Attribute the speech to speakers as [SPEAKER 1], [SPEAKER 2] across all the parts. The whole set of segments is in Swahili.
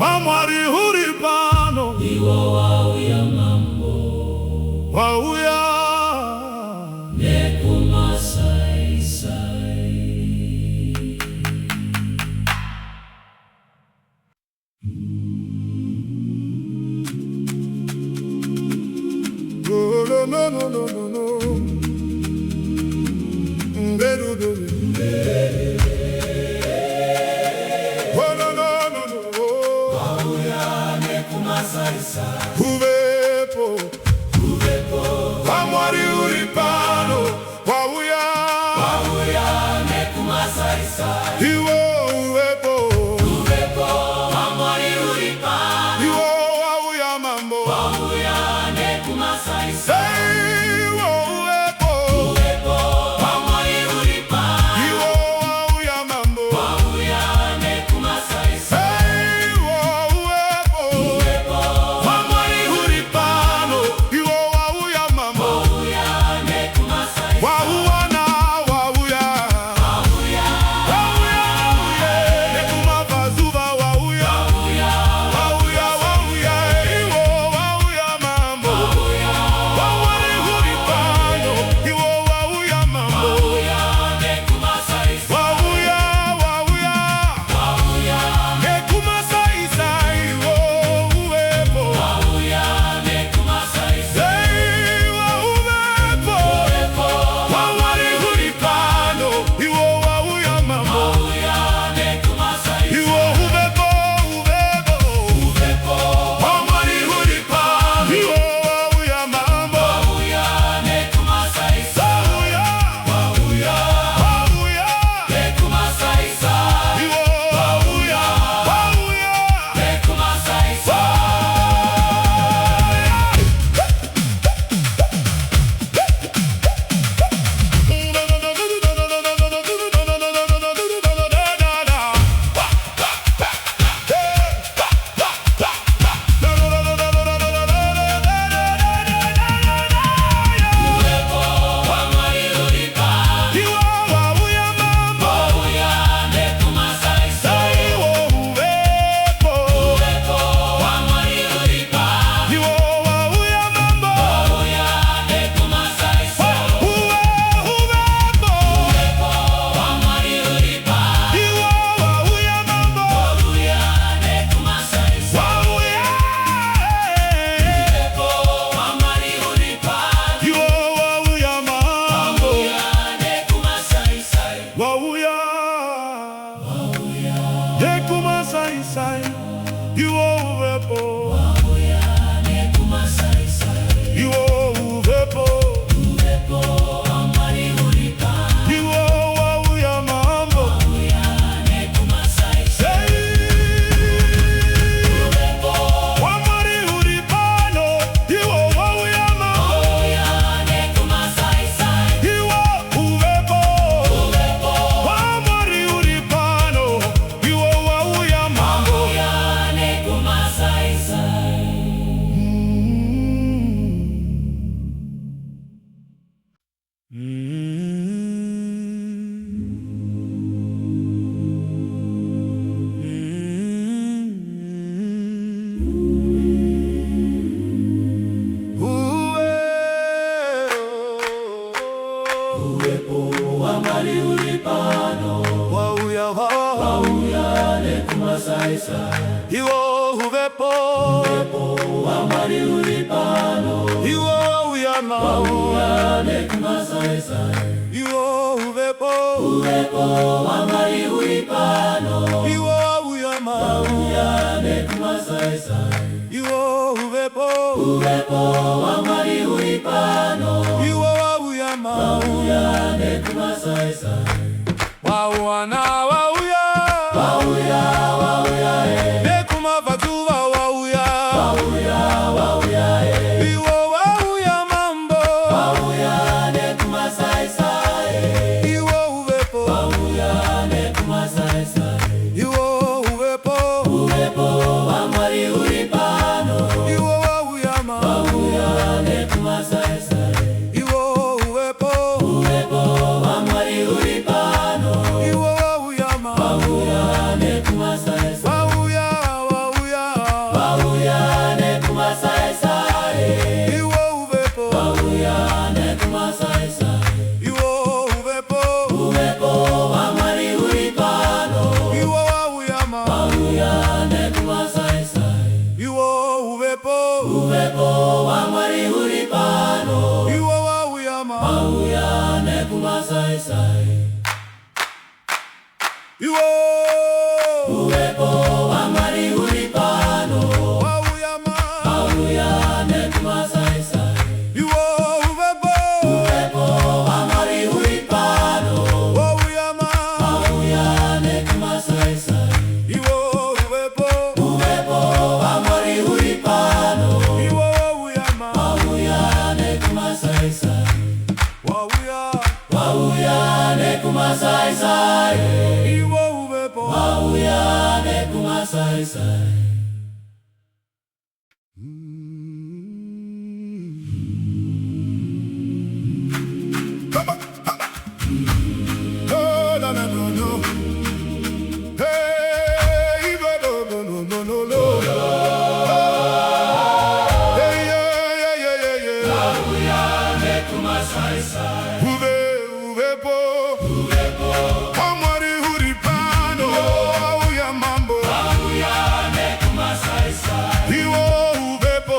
[SPEAKER 1] Wamwari uri pano,
[SPEAKER 2] iwo wauya mambo,
[SPEAKER 1] wauya
[SPEAKER 2] nekumasaisai.
[SPEAKER 1] no. Uvepo, Wamwari uri pano, wauya
[SPEAKER 2] nekumasaisai.
[SPEAKER 1] iwo uvepo,
[SPEAKER 2] Wamwari uri pano,
[SPEAKER 1] iwo wauya mambo,
[SPEAKER 2] wauya nekumasaisai.
[SPEAKER 1] iwo uvepo,
[SPEAKER 2] Wamwari uri pano,
[SPEAKER 1] iwo wauya mambo,
[SPEAKER 2] wauya nekumasaisai.
[SPEAKER 1] iwo uvepo, Wamwari uri pano, iwo wauya mambo,
[SPEAKER 2] Wauya nekumasaisai.
[SPEAKER 1] wauana wauya nekumavazuva wauya iwo wauya mambo, Wamwari uri pano, iwo wauya mambo,
[SPEAKER 2] Wauya nekumasaisai.
[SPEAKER 1] wauya nekumasaisa iwo uvepo,
[SPEAKER 2] Wauya nekumasaisai.
[SPEAKER 1] iwo uvepo, Wamwari uri pano, iwo wauya mambo,
[SPEAKER 2] Wauya nekumasaisai.
[SPEAKER 1] iwo uvepo, Wamwari uri pano, iwo wauya mambo,
[SPEAKER 2] Wauya nekumasaisai.
[SPEAKER 1] wauya
[SPEAKER 2] Nekumasaisai.
[SPEAKER 1] iwo wauya
[SPEAKER 2] Wamwari uri pano,
[SPEAKER 1] iwo wauya mambo,
[SPEAKER 2] wauya nekumasaisai.
[SPEAKER 1] iwo uvepo,
[SPEAKER 2] Wamwari uri pano,
[SPEAKER 1] iwo wauya mambo,
[SPEAKER 2] wauya nekumasaisai.
[SPEAKER 1] uvepo,
[SPEAKER 2] Wamwari uri pano,
[SPEAKER 1] iwo wauya mambo,
[SPEAKER 2] wauya nekumasaisai.
[SPEAKER 1] wauya
[SPEAKER 2] Wamwari uri pano,
[SPEAKER 1] iwo wauya mambo,
[SPEAKER 2] wauya nekumasaisai.
[SPEAKER 1] wauya nekumasaisai, iwo uvepo,
[SPEAKER 2] Wauya nekumasaisai.
[SPEAKER 1] iwo uvepo,
[SPEAKER 2] Wamwari uri pano,
[SPEAKER 1] iwo wauya mambo,
[SPEAKER 2] wauya nekumasaisai.
[SPEAKER 1] Wamwari uri pano, iwo wauya mambo,
[SPEAKER 2] Wauya nekumasaisai.
[SPEAKER 1] iwo uvepo, Wamwari uri pano, iwo wauya mambo.
[SPEAKER 2] Wauya nekumasaisai. Wamwari uri pano, wauya nekumasaisai.
[SPEAKER 1] Iwo uvepo,
[SPEAKER 2] Wamwari uri pano,
[SPEAKER 1] iwo wauya mambo,
[SPEAKER 2] wauya nekumasaisai.
[SPEAKER 1] iwo uvepo,
[SPEAKER 2] Wamwari uri pano,
[SPEAKER 1] iwo wauya mambo,
[SPEAKER 2] wauya nekumasaisai.
[SPEAKER 1] iwo uvepo,
[SPEAKER 2] Wamwari uri pano,
[SPEAKER 1] iwo wauya mambo,
[SPEAKER 2] wauya nekumasaisai.
[SPEAKER 1] wauana wauya nekumavazuva wauya iwo wauya mambo,
[SPEAKER 2] Wauya nekumasaisai.
[SPEAKER 1] iwo uvepo,
[SPEAKER 2] Wauya nekumasaisai.
[SPEAKER 1] iwo uvepo,
[SPEAKER 2] Wamwari uri pano,
[SPEAKER 1] iwo wauya mambo,
[SPEAKER 2] wauya nekumasaisai.
[SPEAKER 1] iwo uvepo,
[SPEAKER 2] Wamwari uri pano,
[SPEAKER 1] iwo wauya mambo,
[SPEAKER 2] wauya nekumasaisai. sai.
[SPEAKER 1] Iwo
[SPEAKER 2] Uwepo wa Mwari uri pano.
[SPEAKER 1] wauyama
[SPEAKER 2] Wauyane kumasai sai.
[SPEAKER 1] Iwo
[SPEAKER 2] Uwepo wa Mwari uri pano.
[SPEAKER 1] wauyama
[SPEAKER 2] Wauyane kumasai sai.
[SPEAKER 1] Iwo uwepo
[SPEAKER 2] wa Mwari uri pano.
[SPEAKER 1] Iwo wauyama
[SPEAKER 2] Wauyane kumasai sai. Wauyane kumasai sai.
[SPEAKER 1] Iwo uwepo
[SPEAKER 2] Wauyane kumasai sai.
[SPEAKER 1] wa Mwari uri pano
[SPEAKER 2] wauyane kumasai sai.
[SPEAKER 1] Iwo uwepo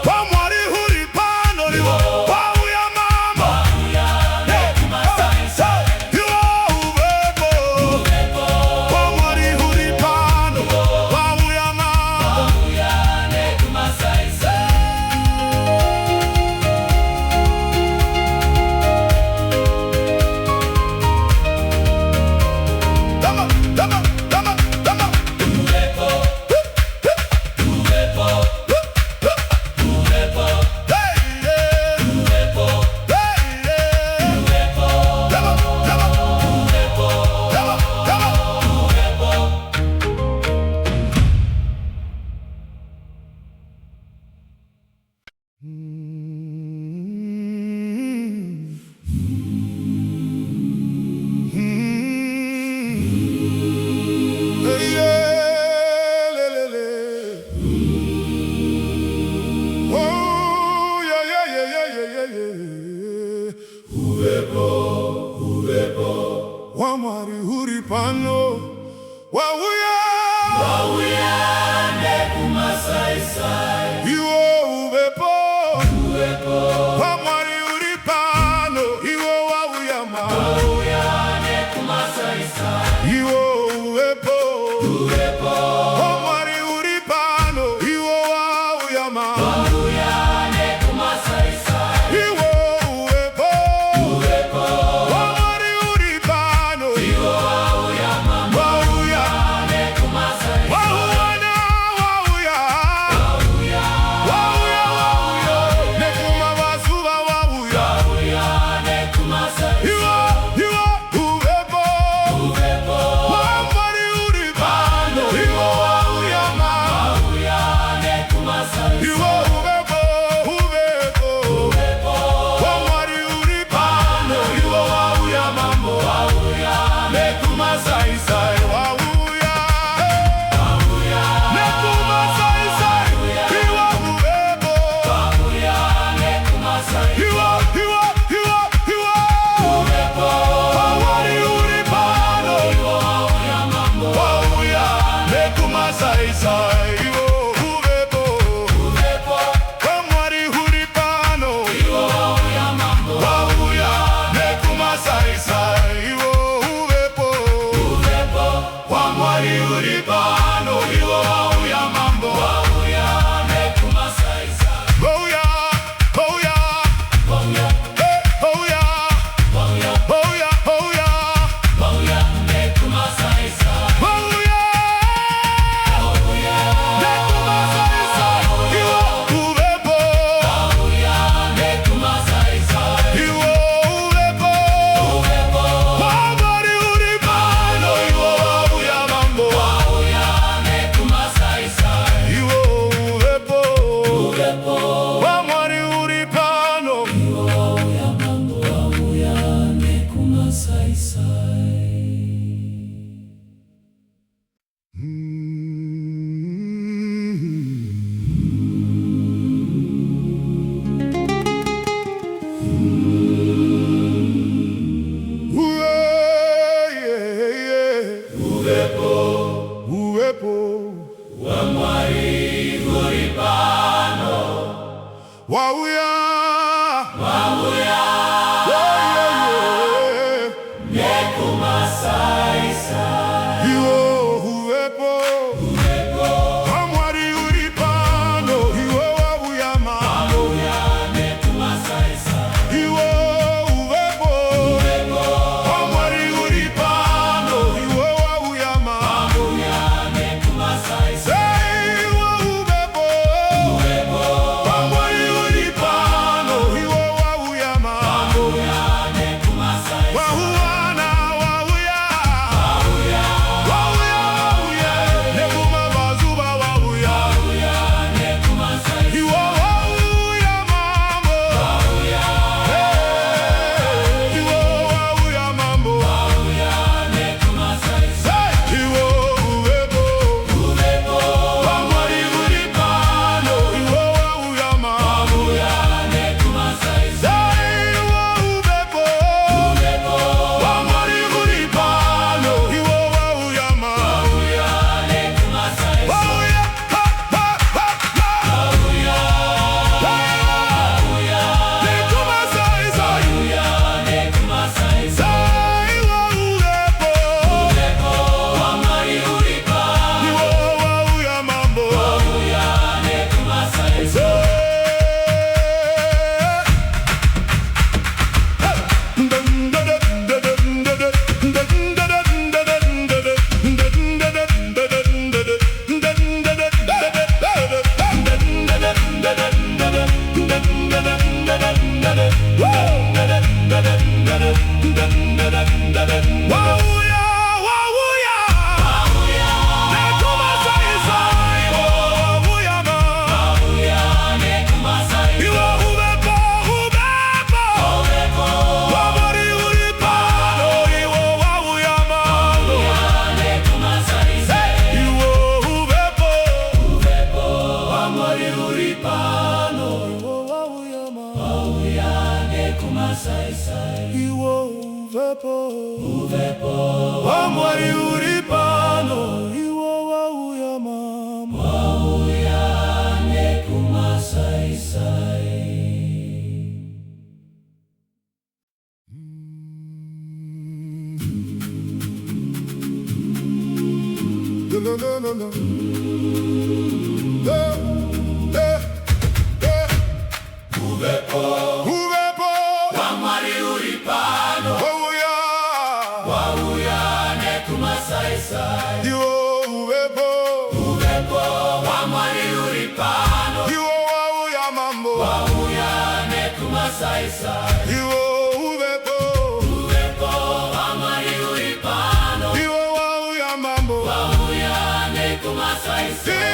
[SPEAKER 1] wa Mwari uri pano iwo wauyama
[SPEAKER 2] Wauyane kumasai sai.
[SPEAKER 1] Iwo uwepo wa Mwari uri pano iwo wauyama
[SPEAKER 2] Wauyane kumasai sai.
[SPEAKER 1] Iwo uwepo wa Mwari uri pano
[SPEAKER 2] Iwo wauyama.
[SPEAKER 1] Wauyane
[SPEAKER 2] kumasai sai.
[SPEAKER 1] Wahuana wauya Nekuma wazuba wauya
[SPEAKER 2] Wauyane kumasai sai.
[SPEAKER 1] Iwo uwepo wa Mwari uri pano Uwepo
[SPEAKER 2] wa Mwali uri pano, wauyane kumasaisai.
[SPEAKER 1] uwepo
[SPEAKER 2] wa Mwali uri pano,
[SPEAKER 1] wauya mambo,
[SPEAKER 2] wauyane kumasaisai.
[SPEAKER 1] uwepo
[SPEAKER 2] wa Mwali uri pano,
[SPEAKER 1] wauya mambo,
[SPEAKER 2] wauyane kumasaisai.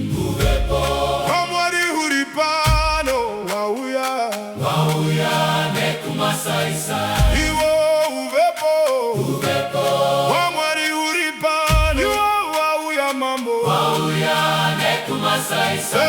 [SPEAKER 1] Uwepo wa Mwali uri pano,
[SPEAKER 2] wauyane kumasaisai.
[SPEAKER 1] uwepo wa Mwali uri pano, wauya mambo,
[SPEAKER 2] wauyane kumasaisai.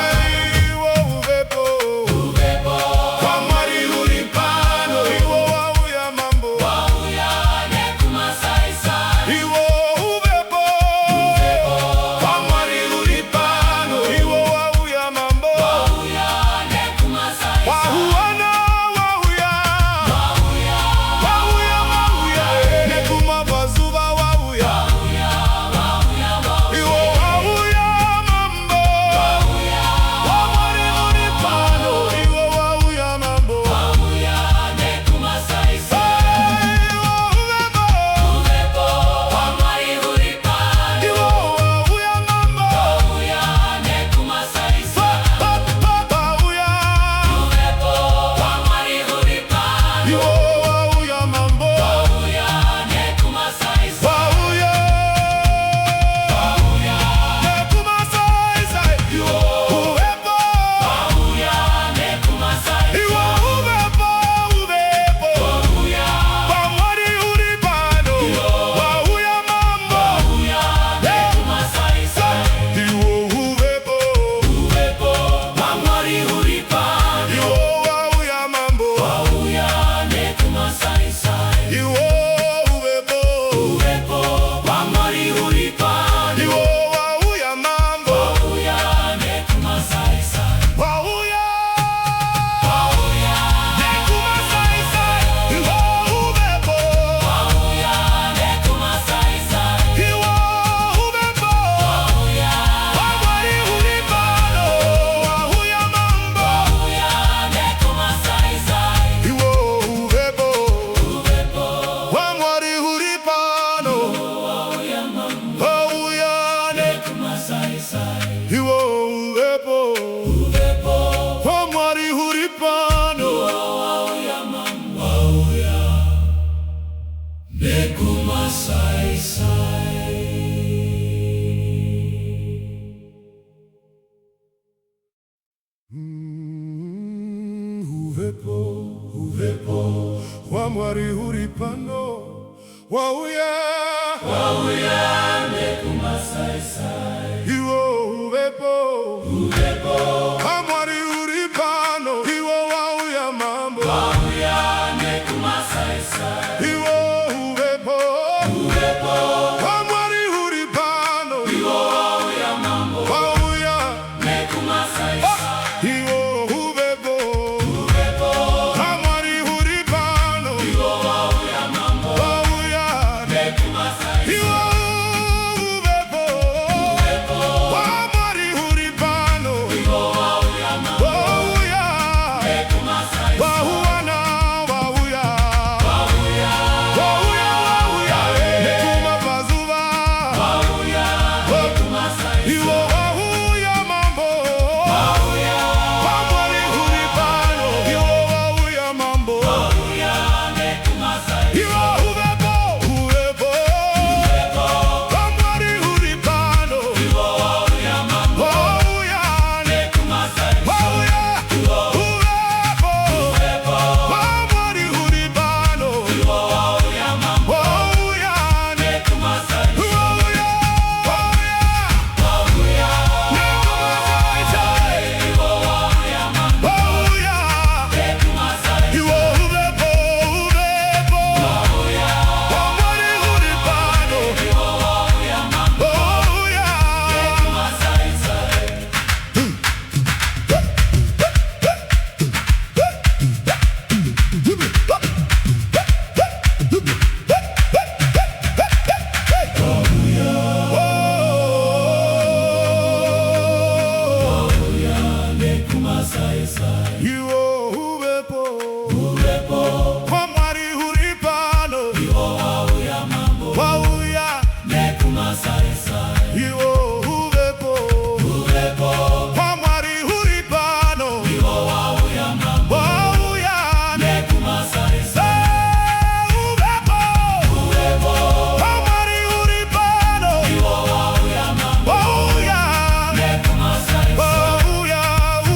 [SPEAKER 1] uvepo wa mwari uri pano wauya
[SPEAKER 2] nekumasaisai.
[SPEAKER 1] iwo uvepo wa mwari uri pano iwo wauya mambo
[SPEAKER 2] Nekumasaisai.
[SPEAKER 1] iwo uvepo wa mwari uri pano
[SPEAKER 2] Iwo wauya mambo.
[SPEAKER 1] wauya
[SPEAKER 2] Nekumasaisai.
[SPEAKER 1] iwo uvepo wa mwari uri pano
[SPEAKER 2] Iwo wauya mambo.
[SPEAKER 1] wauya
[SPEAKER 2] Nekumasaisai.
[SPEAKER 1] iwo uvepo wa mwari uri pano
[SPEAKER 2] Iwo wauya mambo.
[SPEAKER 1] wauya
[SPEAKER 2] Nekumasaisai.
[SPEAKER 1] wauana wauya
[SPEAKER 2] Wauya.
[SPEAKER 1] wauya wauya nekuma pazuva
[SPEAKER 2] Wauya. Nekumasaisai.
[SPEAKER 1] iwo wauya mambo
[SPEAKER 2] Wauya.
[SPEAKER 1] wa mwari uri pano iwo wauya mambo
[SPEAKER 2] Wauya. Nekumasaisai.
[SPEAKER 1] iwo uvepo wa mwari uri pano
[SPEAKER 2] Iwo wauya mambo.
[SPEAKER 1] wauya
[SPEAKER 2] Nekumasaisai.
[SPEAKER 1] wauya uvepo wa mwari uri pano
[SPEAKER 2] Iwo wauya mambo.
[SPEAKER 1] wauya
[SPEAKER 2] Nekumasaisai.
[SPEAKER 1] wauya
[SPEAKER 2] Wauya.
[SPEAKER 1] nekumasaisai
[SPEAKER 2] Iwo wauya mambo.
[SPEAKER 1] wauya
[SPEAKER 2] Nekumasaisai.
[SPEAKER 1] iwo uvepo
[SPEAKER 2] Wauya.
[SPEAKER 1] wa mwari uri pano
[SPEAKER 2] Iwo wauya mambo.
[SPEAKER 1] wauya
[SPEAKER 2] Nekumasaisai. Nekumasaisai.
[SPEAKER 1] iwo uvepo
[SPEAKER 2] Uvepo.
[SPEAKER 1] wa mwari uri pano
[SPEAKER 2] Iwo wauya mambo.
[SPEAKER 1] wauya
[SPEAKER 2] Nekumasaisai.
[SPEAKER 1] iwo uvepo
[SPEAKER 2] Uvepo.
[SPEAKER 1] wa mwari uri pano
[SPEAKER 2] Iwo wauya mambo.
[SPEAKER 1] wauya
[SPEAKER 2] Nekumasaisai.
[SPEAKER 1] uvepo
[SPEAKER 2] Uvepo.
[SPEAKER 1] wa mwari uri pano
[SPEAKER 2] Iwo wauya mambo.
[SPEAKER 1] wauya
[SPEAKER 2] Nekumasaisai.
[SPEAKER 1] wauya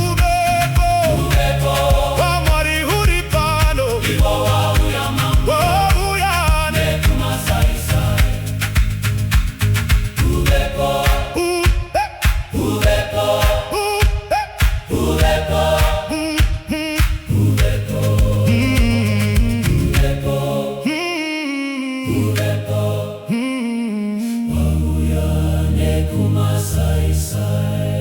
[SPEAKER 1] uvepo
[SPEAKER 2] Uvepo.
[SPEAKER 1] wa mwari uri pano
[SPEAKER 2] Iwo wauya mambo.
[SPEAKER 1] wauya
[SPEAKER 2] Nekumasaisai. Uvepo. Uvepo. Uvepo. Uvepo. Uvepo. Wauya nekumasaisai.